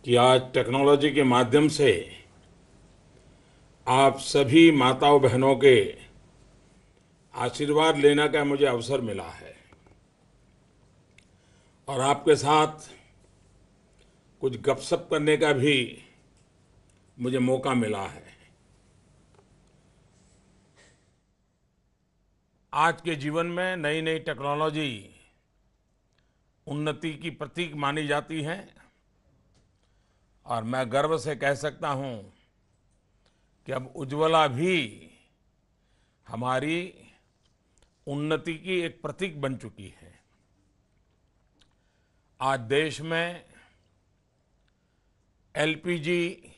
कि आज टेक्नोलॉजी के माध्यम से आप सभी माताओं बहनों के आशीर्वाद लेने का मुझे अवसर मिला है और आपके साथ कुछ गपशप करने का भी मुझे मौका मिला है। आज के जीवन में नई नई टेक्नोलॉजी उन्नति की प्रतीक मानी जाती है और मैं गर्व से कह सकता हूं कि अब उज्ज्वला भी हमारी उन्नति की एक प्रतीक बन चुकी है। आज देश में एलपीजी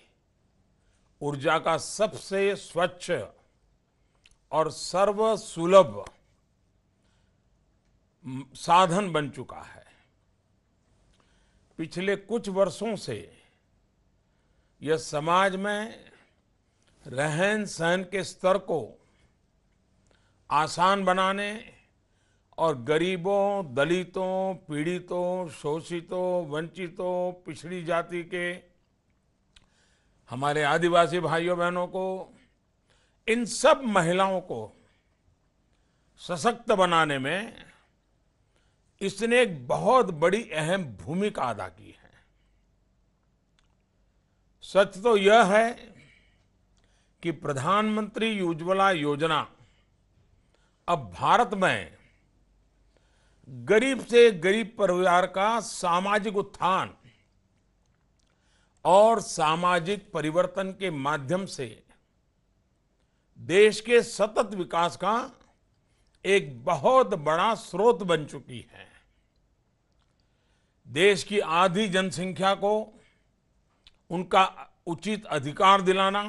ऊर्जा का सबसे स्वच्छ और सर्वसुलभ साधन बन चुका है। पिछले कुछ वर्षों से यह समाज में रहन सहन के स्तर को आसान बनाने और गरीबों, दलितों, पीड़ितों, शोषितों, वंचितों, पिछड़ी जाति के हमारे आदिवासी भाइयों बहनों को, इन सब महिलाओं को सशक्त बनाने में इसने एक बहुत बड़ी अहम भूमिका अदा की है। सच तो यह है कि प्रधानमंत्री उज्ज्वला योजना अब भारत में गरीब से गरीब परिवार का सामाजिक उत्थान और सामाजिक परिवर्तन के माध्यम से देश के सतत विकास का एक बहुत बड़ा स्रोत बन चुकी है। देश की आधी जनसंख्या को उनका उचित अधिकार दिलाना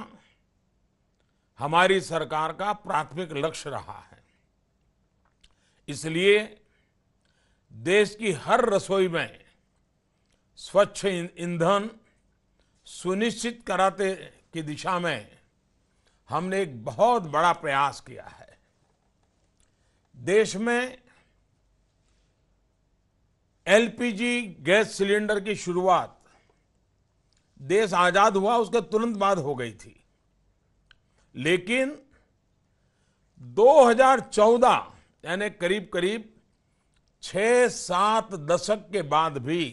हमारी सरकार का प्राथमिक लक्ष्य रहा है। इसलिए देश की हर रसोई में स्वच्छ ईंधन सुनिश्चित कराते की दिशा में हमने एक बहुत बड़ा प्रयास किया है। देश में एलपीजी गैस सिलेंडर की शुरुआत देश आजाद हुआ उसके तुरंत बाद हो गई थी, लेकिन 2014 यानी करीब करीब 6-7 दशक के बाद भी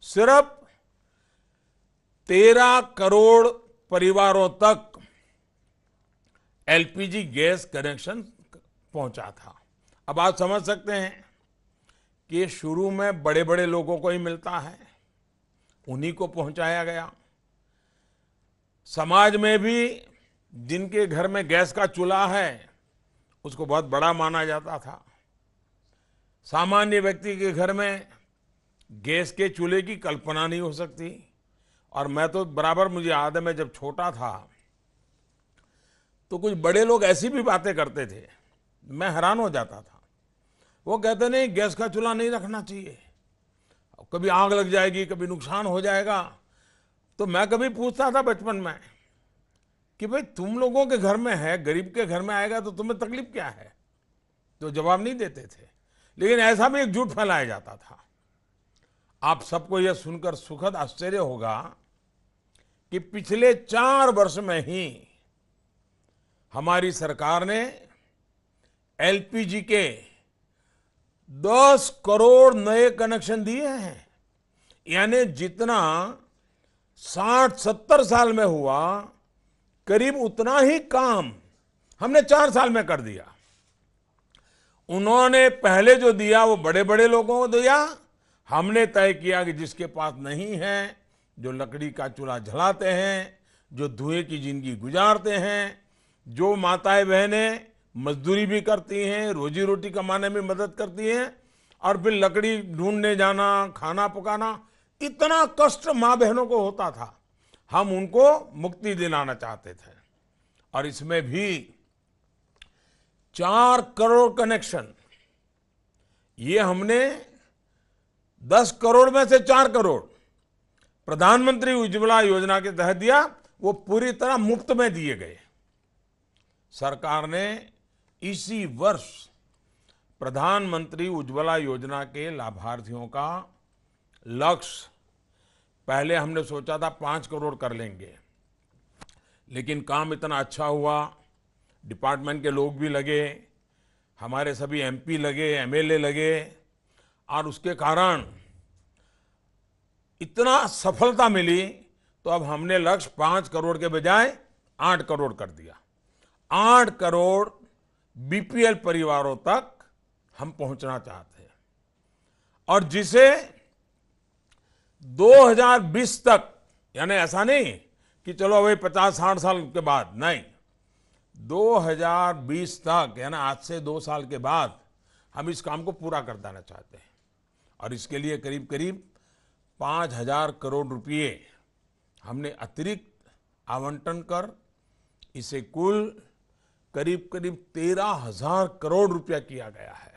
सिर्फ 13 करोड़ परिवारों तक एलपीजी गैस कनेक्शन पहुंचा था। अब आप समझ सकते हैं कि ये शुरू में बड़े बड़े लोगों को ही मिलता है, उन्हीं को पहुंचाया गया। समाज में भी जिनके घर में गैस का चूल्हा है उसको बहुत बड़ा माना जाता था। सामान्य व्यक्ति के घर में गैस के चूल्हे की कल्पना नहीं हो सकती। और मैं तो बराबर, मुझे याद है, मैं जब छोटा था तो कुछ बड़े लोग ऐसी भी बातें करते थे, मैं हैरान हो जाता था। वो कहते नहीं, गैस का चूल्हा नहीं रखना चाहिए, कभी आग लग जाएगी, कभी नुकसान हो जाएगा। तो मैं कभी पूछता था बचपन में कि भाई तुम लोगों के घर में है, गरीब के घर में आएगा तो तुम्हें तकलीफ क्या है? तो जवाब नहीं देते थे, लेकिन ऐसा भी एक झूठ फैलाया जाता था। आप सबको यह सुनकर सुखद आश्चर्य होगा कि पिछले 4 वर्ष में ही हमारी सरकार ने एलपीजी के 10 करोड़ नए कनेक्शन दिए हैं। यानी जितना 60-70 साल में हुआ, करीब उतना ही काम हमने 4 साल में कर दिया। उन्होंने पहले जो दिया वो बड़े बड़े लोगों को दिया, हमने तय किया कि जिसके पास नहीं है, जो लकड़ी का चूल्हा जलाते हैं, जो धुएं की जिंदगी गुजारते हैं, जो माताएं बहनें मजदूरी भी करती हैं, रोजी रोटी कमाने में मदद करती हैं और फिर लकड़ी ढूंढने जाना, खाना पकाना, इतना कष्ट माँ बहनों को होता था, हम उनको मुक्ति दिलाना चाहते थे। और इसमें भी 4 करोड़ कनेक्शन, ये हमने 10 करोड़ में से 4 करोड़ प्रधानमंत्री उज्ज्वला योजना के तहत दिया, वो पूरी तरह मुफ्त में दिए गए। सरकार ने इसी वर्ष प्रधानमंत्री उज्ज्वला योजना के लाभार्थियों का लक्ष्य पहले हमने सोचा था 5 करोड़ कर लेंगे, लेकिन काम इतना अच्छा हुआ, डिपार्टमेंट के लोग भी लगे, हमारे सभी एमपी लगे, एमएलए लगे, और उसके कारण इतना सफलता मिली, तो अब हमने लक्ष्य 5 करोड़ के बजाय 8 करोड़ कर दिया। 8 करोड़ बीपीएल परिवारों तक हम पहुंचना चाहते हैं, और जिसे 2020 तक, यानी ऐसा नहीं कि चलो अभी 50-60 साल के बाद, नहीं, 2020 तक, यानी आज से 2 साल के बाद हम इस काम को पूरा कर देना चाहते हैं। और इसके लिए करीब करीब 5,000 करोड़ रुपए हमने अतिरिक्त आवंटन कर इसे कुल करीब करीब 13,000 करोड़ रुपया किया गया है।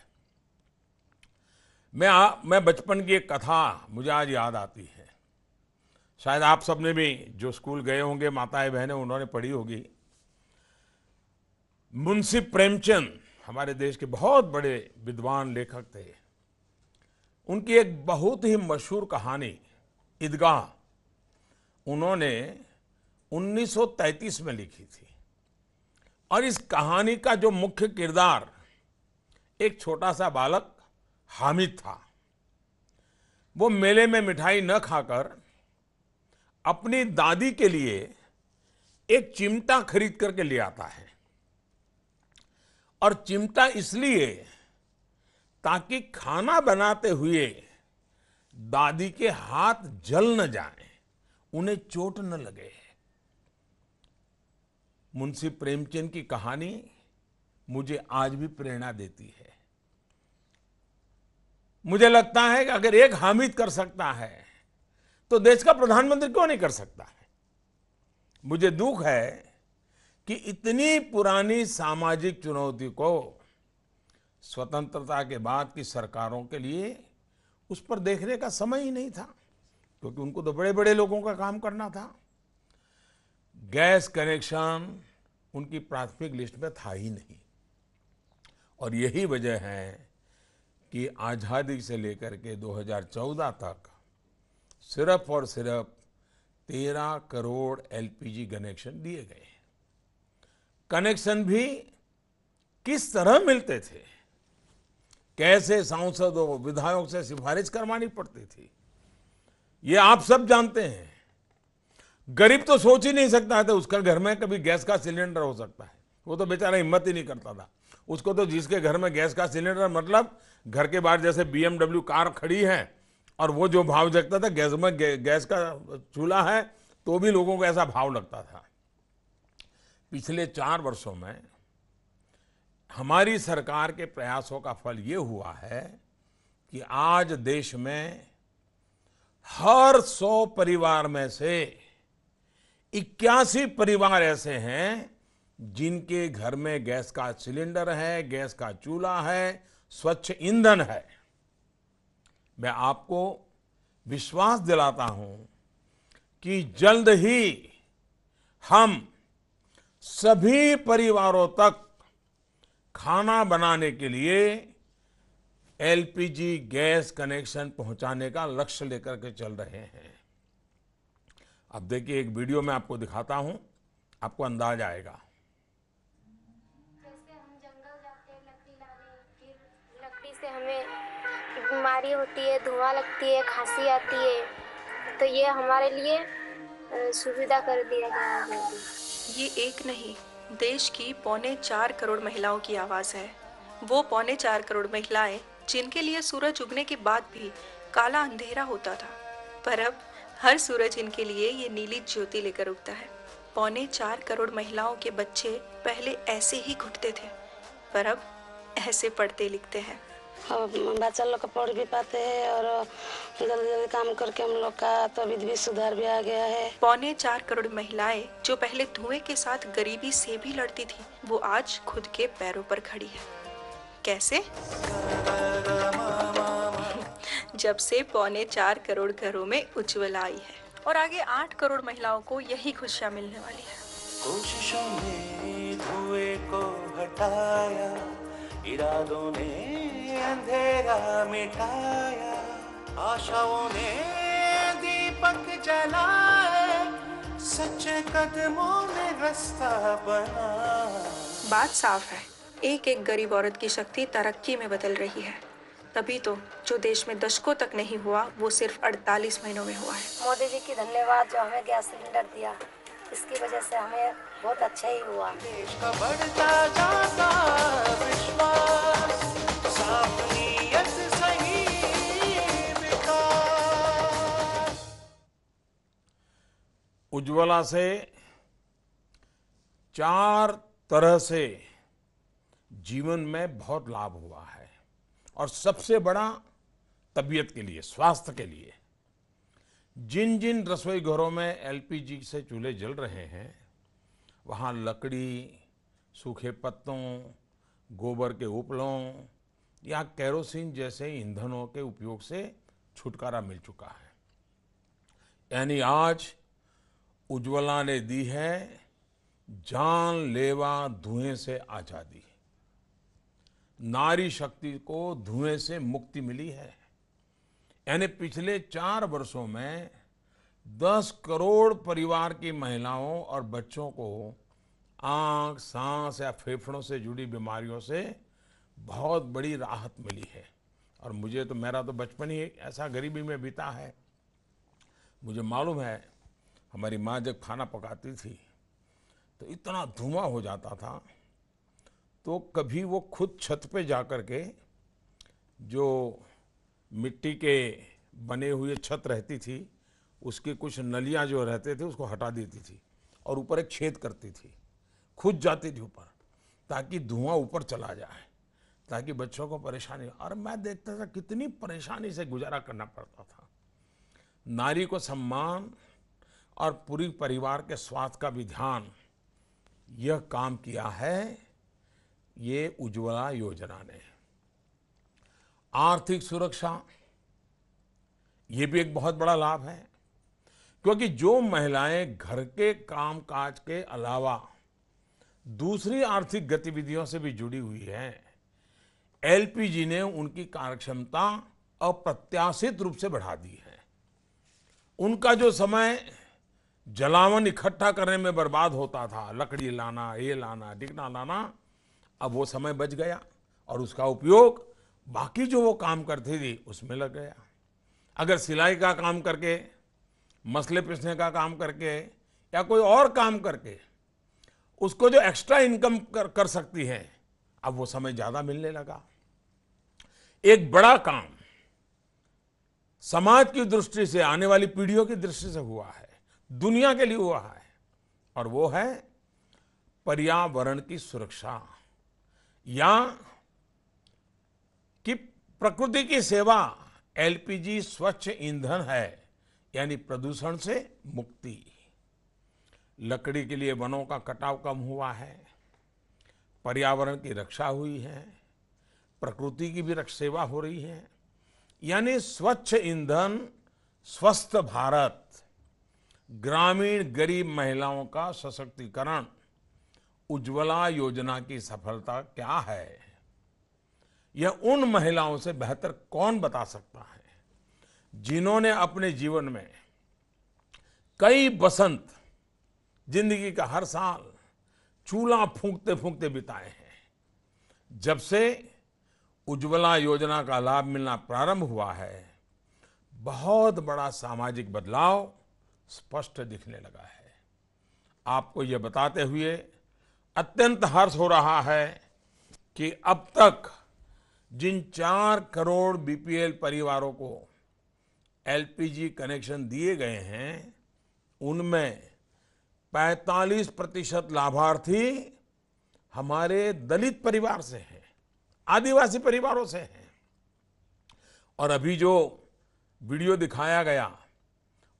मैं बचपन की एक कथा मुझे आज याद आती है, शायद आप सबने भी जो स्कूल गए होंगे, माताएं बहनें, उन्होंने पढ़ी होगी। मुंशी प्रेमचंद हमारे देश के बहुत बड़े विद्वान लेखक थे। उनकी एक बहुत ही मशहूर कहानी ईदगाह उन्होंने 1933 में लिखी थी, और इस कहानी का जो मुख्य किरदार एक छोटा सा बालक हामिद था। वो मेले में मिठाई न खाकर अपनी दादी के लिए एक चिमटा खरीद करके ले आता है, और चिमटा इसलिए ताकि खाना बनाते हुए दादी के हाथ जल न जाए, उन्हें चोट न लगे। मुंशी प्रेमचंद की कहानी मुझे आज भी प्रेरणा देती है। मुझे लगता है कि अगर एक हामिद कर सकता है तो देश का प्रधानमंत्री क्यों नहीं कर सकता है। मुझे दुख है कि इतनी पुरानी सामाजिक चुनौती को स्वतंत्रता के बाद की सरकारों के लिए उस पर देखने का समय ही नहीं था, क्योंकि उनको तो बड़े बड़े लोगों का काम करना था। गैस कनेक्शन उनकी प्राथमिक लिस्ट में था ही नहीं, और यही वजह है कि आज़ादी से लेकर के 2014 तक सिर्फ और सिर्फ 13 करोड़ एलपीजी कनेक्शन दिए गए। कनेक्शन भी किस तरह मिलते थे, कैसे सांसदों विधायकों से सिफारिश करवानी पड़ती थी, ये आप सब जानते हैं। गरीब तो सोच ही नहीं सकता था उसका घर में कभी गैस का सिलेंडर हो सकता है। वो तो बेचारा हिम्मत ही नहीं करता था। उसको तो जिसके घर में गैस का सिलेंडर, मतलब घर के बाहर जैसे BMW कार खड़ी है और वो जो भाव जगता था, गैस में गैस का चूल्हा है तो भी लोगों को ऐसा भाव लगता था। पिछले 4 वर्षों में हमारी सरकार के प्रयासों का फल ये हुआ है कि आज देश में हर 100 परिवार में से 81 परिवार ऐसे हैं जिनके घर में गैस का सिलेंडर है, गैस का चूल्हा है, स्वच्छ ईंधन है। मैं आपको विश्वास दिलाता हूं कि जल्द ही हम सभी परिवारों तक खाना बनाने के लिए एलपीजी गैस कनेक्शन पहुंचाने का लक्ष्य लेकर के चल रहे हैं। अब देखिए, एक वीडियो में आपको दिखाता हूं, आपको अंदाज आएगा। जैसे हम जंगल जाते हैं लकड़ी लाने, फिर लकड़ी से हमें बीमारी होती है, धुआं लगती है, खांसी आती है, तो ये हमारे लिए सुविधा कर दिया गया है। ये एक नहीं, देश की 3.25 करोड़ महिलाओं की आवाज़ है। वो 3.25 करोड़ महिलाएं जिनके लिए सूरज उगने के बाद भी काला अंधेरा होता था, पर अब हर सूरज इनके लिए ये नीली ज्योति लेकर उगता है। 3.25 करोड़ महिलाओं के बच्चे पहले ऐसे ही घुटते थे, पर अब ऐसे पढ़ते लिखते हैं। बच्चा लोग का पढ़ भी पाते हैं और जल्दी जल्दी काम करके हम लोग का तो भी सुधार भी आ गया है। 3.25 करोड़ महिलाएं जो पहले धुएं के साथ गरीबी से भी लड़ती थी, वो आज खुद के पैरों पर खड़ी है। कैसे? जब से 3.25 करोड़ घरों में उज्ज्वला आई है, और आगे 8 करोड़ महिलाओं को यही खुशियां मिलने वाली है। कोशिशों ने धुएं को हटाया, इरादों ने अंधेरा मिटाया, आशाओं ने दीपक चलाए, सच्चे कदमों में रास्ता बना। बात साफ है, एक एक गरीब औरत की शक्ति तरक्की में बदल रही है। तभी तो जो देश में दशकों तक नहीं हुआ, वो सिर्फ 48 महीनों में हुआ है। मोदी जी की धन्यवाद जो हमें गैस सिलेंडर दिया, इसकी वजह से हमें बहुत अच्छा ही हुआ। देश का बढ़ता जाता विश्वास, साफ नीयत सही विकास। उज्ज्वला से 4 तरह से जीवन में बहुत लाभ हुआ है और सबसे बड़ा तबीयत के लिए, स्वास्थ्य के लिए। जिन जिन रसोई घरों में एलपीजी से चूल्हे जल रहे हैं, वहाँ लकड़ी, सूखे पत्तों, गोबर के उपलों या केरोसिन जैसे ईंधनों के उपयोग से छुटकारा मिल चुका है। यानी आज उज्ज्वला ने दी है जानलेवा धुएं से आजादी। नारी शक्ति को धुएं से मुक्ति मिली है। यानी पिछले 4 वर्षों में 10 करोड़ परिवार की महिलाओं और बच्चों को आंख, सांस या फेफड़ों से जुड़ी बीमारियों से बहुत बड़ी राहत मिली है। और मुझे तो, मेरा तो बचपन ही ऐसा गरीबी में बीता है। मुझे मालूम है, हमारी माँ जब खाना पकाती थी तो इतना धुआं हो जाता था, तो कभी वो खुद छत पे जा कर के जो मिट्टी के बने हुए छत रहती थी, उसके कुछ नलियां जो रहते थे उसको हटा देती थी और ऊपर एक छेद करती थी, खुद जाती थी ऊपर, ताकि धुआं ऊपर चला जाए, ताकि बच्चों को परेशानी। और मैं देखता था कितनी परेशानी से गुजारा करना पड़ता था। नारी को सम्मान और पूरी परिवार के स्वास्थ्य का भी ध्यान, यह काम किया है ये उज्ज्वला योजना ने। आर्थिक सुरक्षा, ये भी एक बहुत बड़ा लाभ है, क्योंकि जो महिलाएं घर के कामकाज के अलावा दूसरी आर्थिक गतिविधियों से भी जुड़ी हुई हैं, एलपीजी ने उनकी कार्यक्षमता अप्रत्याशित रूप से बढ़ा दी है। उनका जो समय जलावन इकट्ठा करने में बर्बाद होता था, लकड़ी लाना, ये लाना, डिगना लाना, अब वो समय बच गया और उसका उपयोग बाकी जो वो काम करती थी उसमें लग गया। अगर सिलाई का काम करके, मसले पीसने का काम करके या कोई और काम करके उसको जो एक्स्ट्रा इनकम कर सकती है, अब वो समय ज्यादा मिलने लगा। एक बड़ा काम समाज की दृष्टि से, आने वाली पीढ़ियों की दृष्टि से हुआ है, दुनिया के लिए हुआ है, और वो है पर्यावरण की सुरक्षा, या कि प्रकृति की सेवा। एलपीजी स्वच्छ ईंधन है, यानी प्रदूषण से मुक्ति। लकड़ी के लिए वनों का कटाव कम हुआ है, पर्यावरण की रक्षा हुई है, प्रकृति की भी सेवा हो रही है। यानी स्वच्छ ईंधन, स्वस्थ भारत, ग्रामीण गरीब महिलाओं का सशक्तिकरण। उज्ज्वला योजना की सफलता क्या है, यह उन महिलाओं से बेहतर कौन बता सकता है, जिन्होंने अपने जीवन में कई बसंत, जिंदगी का हर साल चूल्हा फूंकते फूंकते बिताए हैं। जब से उज्ज्वला योजना का लाभ मिलना प्रारंभ हुआ है, बहुत बड़ा सामाजिक बदलाव स्पष्ट दिखने लगा है। आपको यह बताते हुए अत्यंत हर्ष हो रहा है कि अब तक जिन 4 करोड़ बीपीएल परिवारों को एलपीजी कनेक्शन दिए गए हैं, उनमें 45% लाभार्थी हमारे दलित परिवार से हैं, आदिवासी परिवारों से हैं। और अभी जो वीडियो दिखाया गया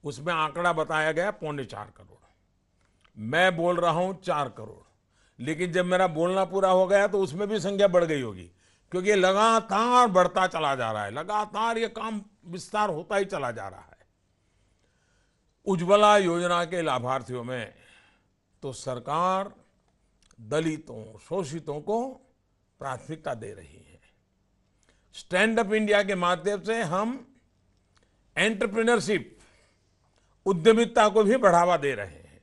उसमें आंकड़ा बताया गया 3.25 करोड़। मैं बोल रहा हूं 4 करोड़, लेकिन जब मेरा बोलना पूरा हो गया तो उसमें भी संख्या बढ़ गई होगी, क्योंकि ये लगातार बढ़ता चला जा रहा है, लगातार ये काम विस्तार होता ही चला जा रहा है। उज्ज्वला योजना के लाभार्थियों में तो सरकार दलितों, शोषितों को प्राथमिकता दे रही है। स्टैंड अप इंडिया के माध्यम से हम एंटरप्रेन्योरशिप उद्यमिता को भी बढ़ावा दे रहे हैं।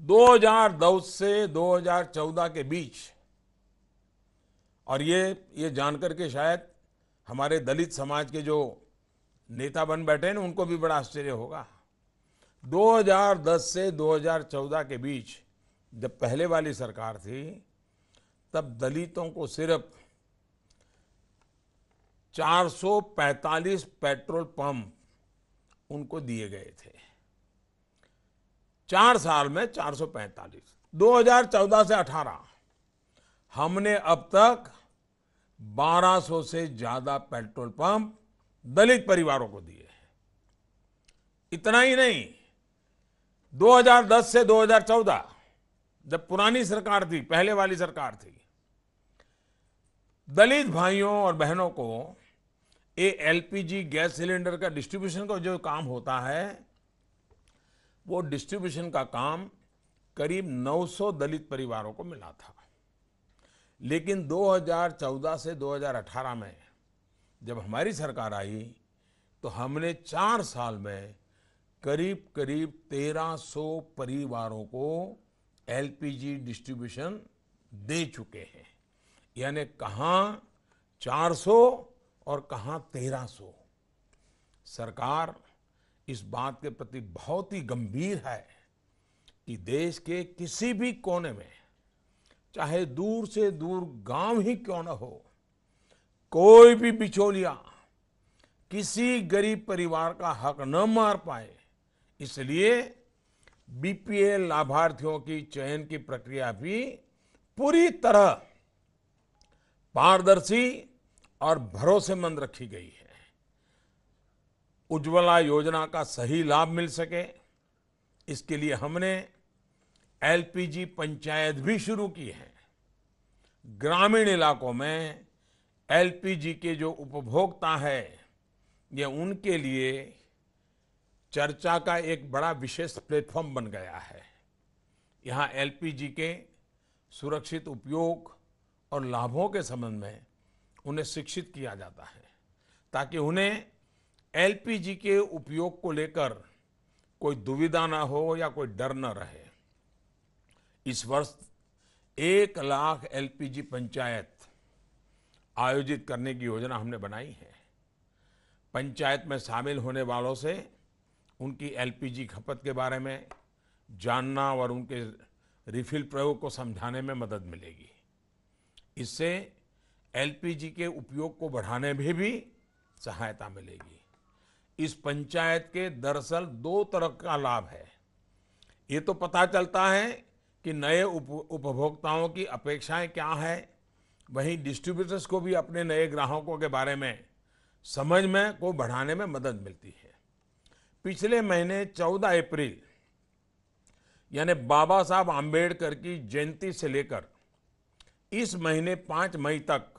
2010 से 2014 के बीच, और ये जानकर के शायद हमारे दलित समाज के जो नेता बन बैठे हैं उनको भी बड़ा आश्चर्य होगा। 2010 से 2014 के बीच जब पहले वाली सरकार थी, तब दलितों को सिर्फ 445 पेट्रोल पंप उनको दिए गए थे। 4 साल में 445। 2014 से 18 हमने अब तक 1200 से ज्यादा पेट्रोल पंप दलित परिवारों को दिए हैं। इतना ही नहीं, 2010 से 2014 जब पुरानी सरकार थी, पहले वाली सरकार थी, दलित भाइयों और बहनों को ये एलपीजी गैस सिलेंडर का डिस्ट्रीब्यूशन का जो काम होता है, वो डिस्ट्रीब्यूशन का काम करीब 900 दलित परिवारों को मिला था। लेकिन 2014 से 2018 में जब हमारी सरकार आई तो हमने 4 साल में करीब करीब 1300 परिवारों को एलपीजी डिस्ट्रीब्यूशन दे चुके हैं। यानी कहाँ 400 और कहाँ 1300। सरकार इस बात के प्रति बहुत ही गंभीर है कि देश के किसी भी कोने में, चाहे दूर से दूर गांव ही क्यों न हो, कोई भी बिचौलिया किसी गरीब परिवार का हक न मार पाए, इसलिए बीपीएल लाभार्थियों की चयन की प्रक्रिया भी पूरी तरह पारदर्शी और भरोसेमंद रखी गई है। उज्ज्वला योजना का सही लाभ मिल सके, इसके लिए हमने एलपीजी पंचायत भी शुरू की है। ग्रामीण इलाकों में एलपीजी के जो उपभोक्ता है, ये उनके लिए चर्चा का एक बड़ा विशेष प्लेटफॉर्म बन गया है। यहाँ एलपीजी के सुरक्षित उपयोग और लाभों के संबंध में उन्हें शिक्षित किया जाता है, ताकि उन्हें एलपीजी के उपयोग को लेकर कोई दुविधा ना हो या कोई डर न रहे। इस वर्ष 1 लाख एलपीजी पंचायत आयोजित करने की योजना हमने बनाई है। पंचायत में शामिल होने वालों से उनकी एलपीजी खपत के बारे में जानना और उनके रिफिल प्रयोग को समझाने में मदद मिलेगी। इससे एलपीजी के उपयोग को बढ़ाने में भी सहायता मिलेगी। इस पंचायत के दरअसल 2 तरह का लाभ है। ये तो पता चलता है कि नए उपभोक्ताओं की अपेक्षाएं क्या है, वहीं डिस्ट्रीब्यूटर्स को भी अपने नए ग्राहकों के बारे में समझ में को बढ़ाने में मदद मिलती है। पिछले महीने 14 अप्रैल यानी बाबा साहब आम्बेडकर की जयंती से लेकर इस महीने 5 मई तक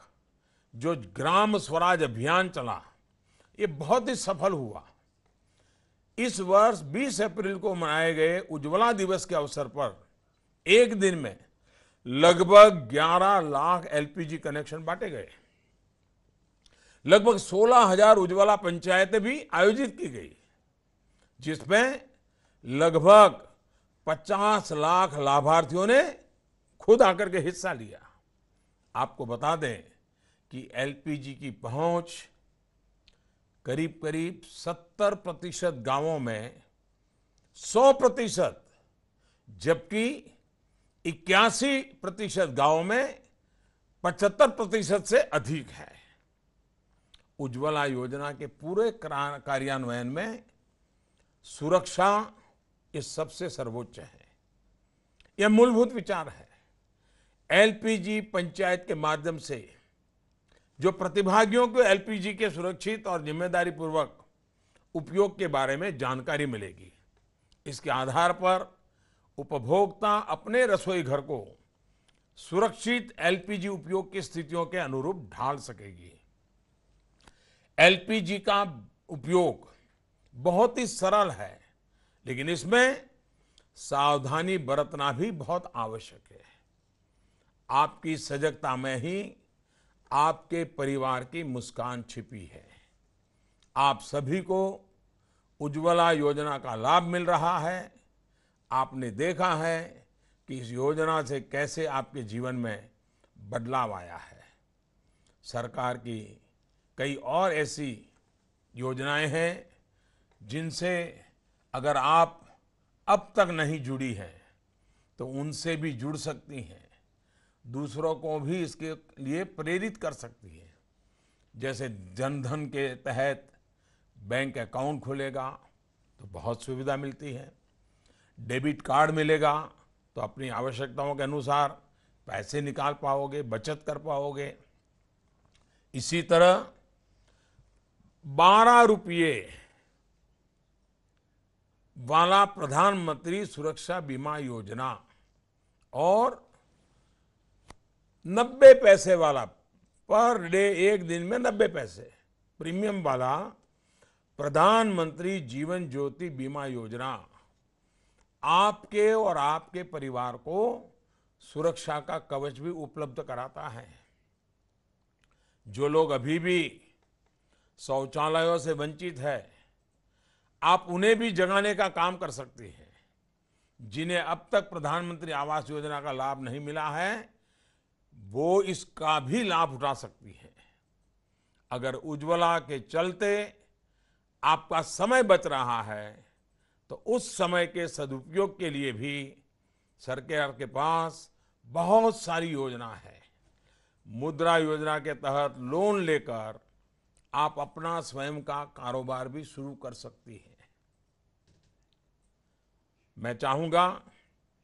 जो ग्राम स्वराज अभियान चला, ये बहुत ही सफल हुआ। इस वर्ष 20 अप्रैल को मनाए गए उज्ज्वला दिवस के अवसर पर एक दिन में लगभग 11 लाख एलपीजी कनेक्शन बांटे गए। लगभग 16,000 उज्ज्वला पंचायतें भी आयोजित की गई, जिसमें लगभग 50 लाख लाभार्थियों ने खुद आकर के हिस्सा लिया। आपको बता दें कि एलपीजी की पहुंच करीब करीब 70% गांवों में 100%, जबकि 81% गांवों में 75% से अधिक है। उज्ज्वला योजना के पूरे कार्यान्वयन में सुरक्षा ये सबसे सर्वोच्च है। यह मूलभूत विचार है। एलपीजी पंचायत के माध्यम से जो प्रतिभागियों को एलपीजी के सुरक्षित और जिम्मेदारी पूर्वक उपयोग के बारे में जानकारी मिलेगी। इसके आधार पर उपभोक्ता अपने रसोई घर को सुरक्षित एलपीजी उपयोग की स्थितियों के अनुरूप ढाल सकेगी। एलपीजी का उपयोग बहुत ही सरल है, लेकिन इसमें सावधानी बरतना भी बहुत आवश्यक है। आपकी सजगता में ही आपके परिवार की मुस्कान छिपी है। आप सभी को उज्ज्वला योजना का लाभ मिल रहा है। आपने देखा है कि इस योजना से कैसे आपके जीवन में बदलाव आया है। सरकार की कई और ऐसी योजनाएं हैं जिनसे अगर आप अब तक नहीं जुड़ी हैं तो उनसे भी जुड़ सकती हैं, दूसरों को भी इसके लिए प्रेरित कर सकती हैं। जैसे जनधन के तहत बैंक अकाउंट खुलेगा तो बहुत सुविधा मिलती है, डेबिट कार्ड मिलेगा तो अपनी आवश्यकताओं के अनुसार पैसे निकाल पाओगे, बचत कर पाओगे। इसी तरह 12 रुपये वाला प्रधानमंत्री सुरक्षा बीमा योजना और 90 पैसे वाला पर डे, एक दिन में 90 पैसे प्रीमियम वाला प्रधानमंत्री जीवन ज्योति बीमा योजना आपके और आपके परिवार को सुरक्षा का कवच भी उपलब्ध कराता है। जो लोग अभी भी शौचालयों से वंचित है, आप उन्हें भी जगाने का काम कर सकती हैं। जिन्हें अब तक प्रधानमंत्री आवास योजना का लाभ नहीं मिला है, वो इसका भी लाभ उठा सकती है। अगर उज्ज्वला के चलते आपका समय बच रहा है तो उस समय के सदुपयोग के लिए भी सरकार के पास बहुत सारी योजना है। मुद्रा योजना के तहत लोन लेकर आप अपना स्वयं का कारोबार भी शुरू कर सकती हैं। मैं चाहूंगा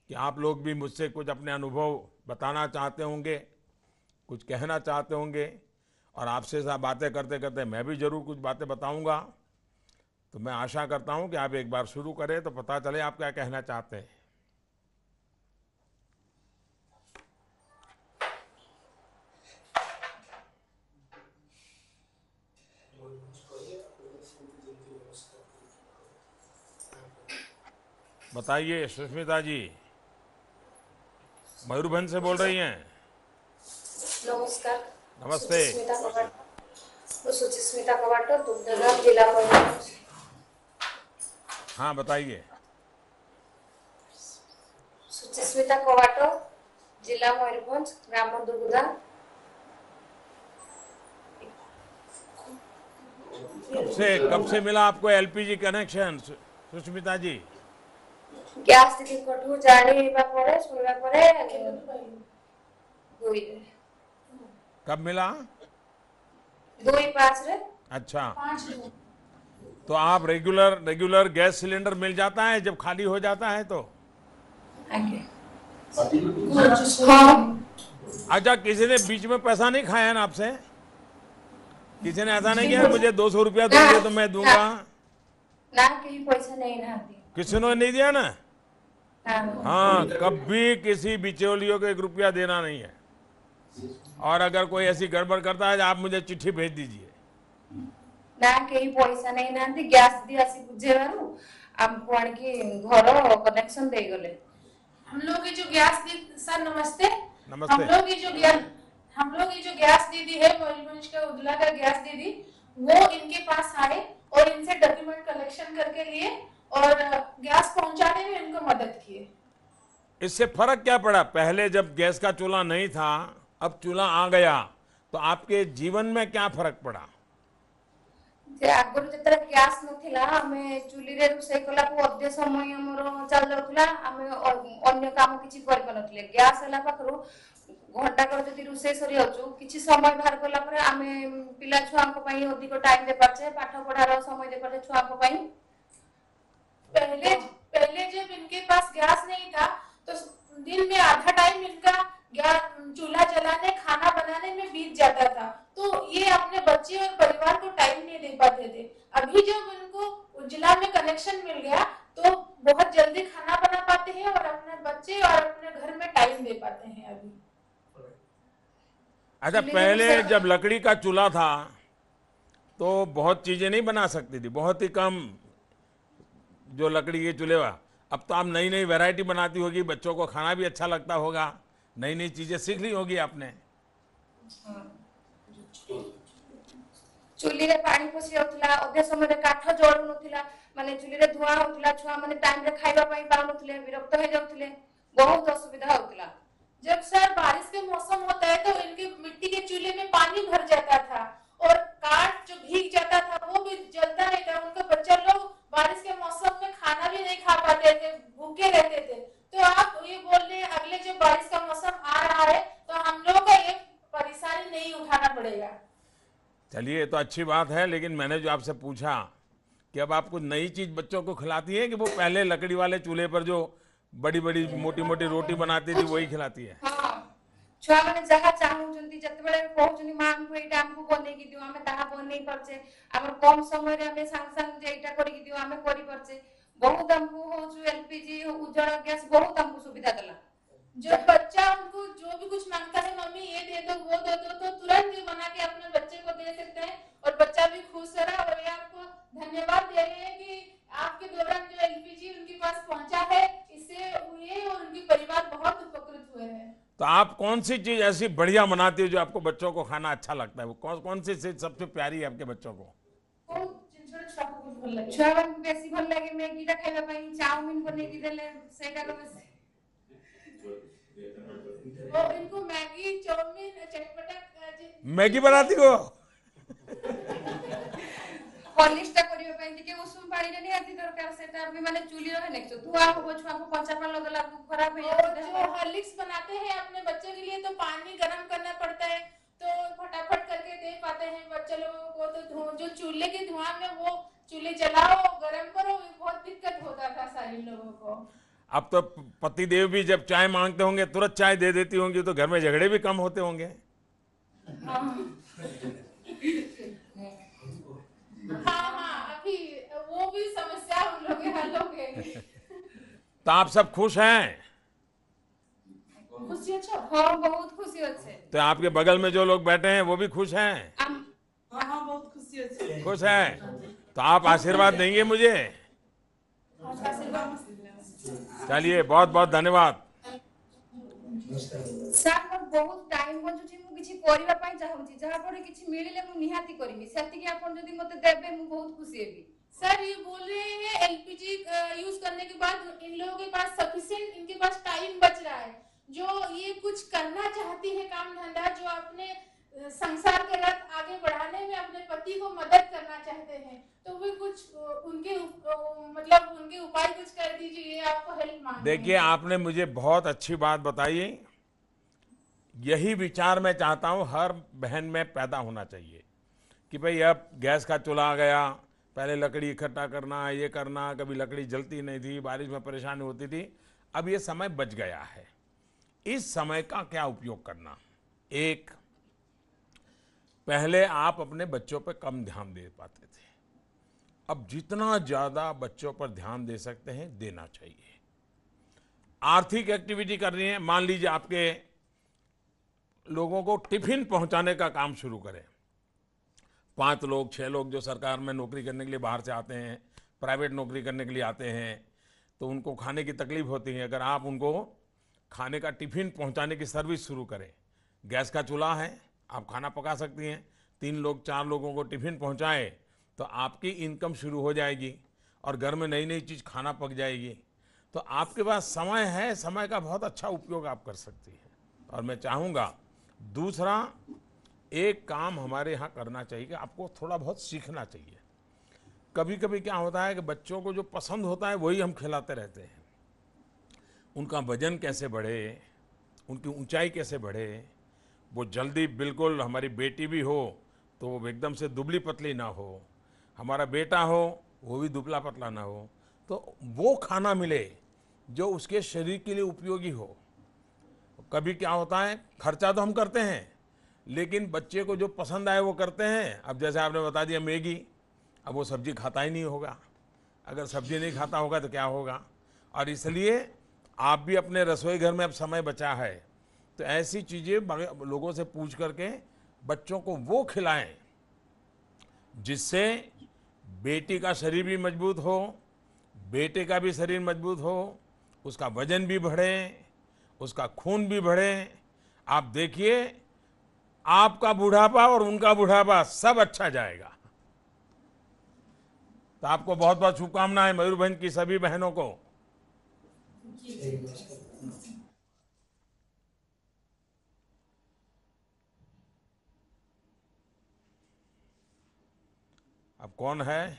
कि आप लोग भी मुझसे कुछ अपने अनुभव बताना चाहते होंगे, कुछ कहना चाहते होंगे, और आपसे साथ बातें करते करते मैं भी जरूर कुछ बातें बताऊंगा। तो मैं आशा करता हूं कि आप एक बार शुरू करें तो पता चले आप क्या कहना चाहते हैं। बताइए सुष्मिता जी, मयूरभंज से बोल रही हैं। नमस्कार। नमस्ते। सुचिस्मिता कवाटो, दुग्धग्राम, जिला मयूरभंज। हाँ बताइए। सुचिस्मिता कवाटो, जिला मयूरभंज, ग्राम दुग्धा। कब से मिला आपको एलपीजी कनेक्शन सुष्मिता जी? गैस दीदी कठू जानिबा परे सुनबा परे दुई कब मिला? 2-5 रे। अच्छा, तो आप रेगुलर गैस सिलेंडर मिल जाता है जब खाली हो जाता है तो? हाँ। अच्छा, किसी ने बीच में पैसा नहीं खाया ना आपसे? किसी ने ऐसा नहीं किया मुझे 200 रुपया दोगे तो मैं दूंगा? ना कहीं पैसा नहीं ना दी। किसी ने नहीं दिया ना? हाँ। हाँ, कभी किसी बिचौलियों को 1 रुपया देना नहीं है। और अगर कोई ऐसी गड़बड़ करता है आप मुझे चिट्ठी भेज दीजिए। ना कहीं पैसा नहीं ना दी। गैस दी आसी बुझेवारू हमको आन की घर कनेक्शन दे गले। हम लोग ये जो गैस दी, सर नमस्ते। नमस्ते। हम लोग ये जो गैस दीदी है, मयूरभंज का उज्ज्वला का गैस दीदी, वो इनके पास आए और इनसे डॉक्यूमेंट कलेक्शन करके लिए और गैस पहुंचाने में इनको मदद किए। इससे फर्क क्या पड़ा? पहले जब गैस का चूल्हा नहीं था, अब चूल्हा आ गया, तो आपके जीवन में क्या फर्क पड़ा? आगुरी जेतरे गैस नथिला हमें चुली रे रोषेई कला को अधे समय हमरो चल जाउतला, हमें अन्य काम किछि करि पनथले। गैस हला पाखरु घंटा कर जदि रोषेई सरी आउछु किछि समय बाहर कला परे हमें पिला छुआंक पई अधिक टाइम दे पाछे, पाठ पढ़ार समय दे पाछे छुआंक पई। पहले जब इनके पास गैस नहीं था तो दिन में आधा टाइम इनका चूल्हा जलाने, खाना बनाने में बीत जाता था, तो ये अपने बच्चे और परिवार को टाइम नहीं दे पाते थे। अभी जब उनको उज्ज्वला में कनेक्शन मिल गया तो बहुत जल्दी खाना बना पाते हैं और अपने बच्चे और अपने घर में टाइम दे पाते हैं अभी। अच्छा, पहले जब लकड़ी का चूल्हा था तो बहुत चीजें नहीं बना सकती थी, बहुत ही कम जो लकड़ी के चूल्हे हुआ। अब तो आप नई नई वैरायटी बनाती होगी, बच्चों को खाना भी अच्छा लगता होगा, नई नई चीजें सीख ली होगी आपने। चुली रे पानी पसी आउतला, अधे समय रे काठ जळु नथिला, माने चुली रे धुआं होतला, छुआ माने टाइम रे खाइबा पई पाउनथले, विरक्त हो जाउथले, बहुत असुविधा होतला। जब सर बारिश के मौसम होता है तो इनके मिट्टी के चूल्हे में पानी भर जाता था और काठ जो भीग जाता था वो भी जलता नहीं था। उनके बच्चे लोग बारिश के मौसम में खाना भी नहीं खा पाते थे, भूखे रहते थे। तो आप ये बोल रहे हैं अगले जो बारिश का मौसम आ रहा है तो हम लोगों को ये परेशानी नहीं उठाना पड़ेगा। चलिए, ये तो अच्छी बात है, लेकिन मैंने जो आपसे पूछा कि अब आप कुछ नई चीज बच्चों को खिलाती है कि वो पहले लकड़ी वाले चूल्हे पर जो बड़ी बड़ी मोटी मोटी रोटी बनाती थी वही खिलाती है? हाँ, छुआ माने जहा चाहूचंती जतबेले कहउचंती मां हमको एटा हमको बनै कि दियो, हमें ताहा बनै परछे, हमर कम समय रे हमें सांग सांग जे एटा करि कि दियो हमें करि परछे। बहुत हमको होचु एलपीजी उज्जवला गैस बहुत हमको सुविधा देला। जो बच्चा उनको जो भी कुछ मांगता है, मम्मी ये दे दो वो दे दो, तो तुरंत ये बना के अपने बच्चे को दे सकते हैं और बच्चा भी खुश रहा। और ये आपको धन्यवाद दे रहे हैं कि आपके दौरान जो एलपीजी उनके पास पहुंचा है, इससे ये और उनके परिवार बहुत उपकृत हुए हैं। तो आप कौन सी चीज ऐसी बढ़िया बनाती हो जो आपको बच्चों को खाना अच्छा लगता है? वो कौन सी चीज सबसे प्यारी है आपके बच्चों को? छुआ मानकु बेसी भल लागे मैगी टा खाइबा पई, चाउमीन बनै कि देले सेटा को बेसी वो इनको मैगी चाउमीन चटपटा मैगी बनाती हो? हॉर्लिक्स टा करियो पई कि उषुम पानी रे निहाती दरकार, सेटा भी माने चूली रहे नेक्स्ट धुआं हो छुआ को कंचा पान लगला को खराब हो और जाता जो है। हॉर्लिक्स बनाते हैं अपने बच्चे के लिए तो पानी गर्म करना पड़ता है, तो फटाफट करके दे पाते हैं बच्चे लोगों को। तो जो चूल्हे के धुआं में वो चूल्हे जलाओ गर्म करो, बहुत दिक्कत होता था सारे लोगों को। अब तो पति देव भी जब चाय मांगते होंगे तुरंत चाय दे देती होंगी, तो घर में झगड़े भी कम होते होंगे। हाँ, अभी वो भी समस्या उन लोगों के हल हो गई। तो आप सब खुश हैं? खुशी अच्छा। हाँ, बहुत खुशी होछे। तो आपके बगल में जो लोग बैठे हैं वो भी खुश हैं? हाँ बहुत खुशी होछे। खुश हैं? तो आप आशीर्वाद देंगे मुझे? चलिए, बहुत बहुत धन्यवाद। सार मोर बहुत टाइम बंचुची, मु किछि करिबा पई चाहूची, जहा पड़े किछि मिलिले मु निहाती करबी, सेति कि आपन जदी मते देबे मु बहुत खुशी हेबी। सर ये बोल रहे हैं एलपीजी यूज करने के बाद इन लोगों के पास सफिशिएंट इनके पास टाइम बच रहा है, जो ये कुछ करना चाहती है काम धंधा, जो अपने संसार के रथ आगे बढ़ाने में अपने पति को मदद करना चाहते हैं, तो वे कुछ उनके मतलब उनके उपाय कुछ कर दीजिए, आपको हेल्प मांग। देखिए, आपने मुझे बहुत अच्छी बात बताई। यही विचार मैं चाहता हूं हर बहन में पैदा होना चाहिए कि भाई अब गैस का चूल्हा आ गया, पहले लकड़ी इकट्ठा करना, ये करना, कभी लकड़ी जलती नहीं थी, बारिश में परेशानी होती थी। अब ये समय बच गया है। इस समय का क्या उपयोग करना? एक, पहले आप अपने बच्चों पर कम ध्यान दे पाते थे, अब जितना ज्यादा बच्चों पर ध्यान दे सकते हैं देना चाहिए। आर्थिक एक्टिविटी करनी है, मान लीजिए आपके लोगों को टिफिन पहुंचाने का काम शुरू करें। 5 लोग 6 लोग जो सरकार में नौकरी करने के लिए बाहर से आते हैं, प्राइवेट नौकरी करने के लिए आते हैं, तो उनको खाने की तकलीफ होती है। अगर आप उनको खाने का टिफिन पहुंचाने की सर्विस शुरू करें, गैस का चूल्हा है, आप खाना पका सकती हैं, 3 लोग 4 लोगों को टिफिन पहुंचाएं तो आपकी इनकम शुरू हो जाएगी और घर में नई नई चीज़ खाना पक जाएगी। तो आपके पास समय है, समय का बहुत अच्छा उपयोग आप कर सकती हैं। और मैं चाहूँगा दूसरा एक काम हमारे यहाँ करना चाहिए कि आपको थोड़ा बहुत सीखना चाहिए। कभी कभी क्या होता है कि बच्चों को जो पसंद होता है वही हम खिलाते रहते हैं। उनका वजन कैसे बढ़े, उनकी ऊंचाई कैसे बढ़े, वो जल्दी, बिल्कुल हमारी बेटी भी हो तो वो एकदम से दुबली पतली ना हो, हमारा बेटा हो वो भी दुबला पतला ना हो, तो वो खाना मिले जो उसके शरीर के लिए उपयोगी हो। कभी क्या होता है, खर्चा तो हम करते हैं लेकिन बच्चे को जो पसंद आए वो करते हैं। अब जैसे आपने बता दिया मैगी, अब वो सब्जी खाता ही नहीं होगा। अगर सब्जी नहीं खाता होगा तो क्या होगा? और इसलिए आप भी अपने रसोई घर में अब समय बचा है तो ऐसी चीज़ें लोगों से पूछ करके बच्चों को वो खिलाएं जिससे बेटी का शरीर भी मजबूत हो, बेटे का भी शरीर मजबूत हो, उसका वजन भी बढ़े, उसका खून भी बढ़े। आप देखिए आपका बुढ़ापा और उनका बुढ़ापा सब अच्छा जाएगा। तो आपको बहुत बहुत शुभकामनाएं, मयूरभंज की सभी बहनों को। अब कौन है?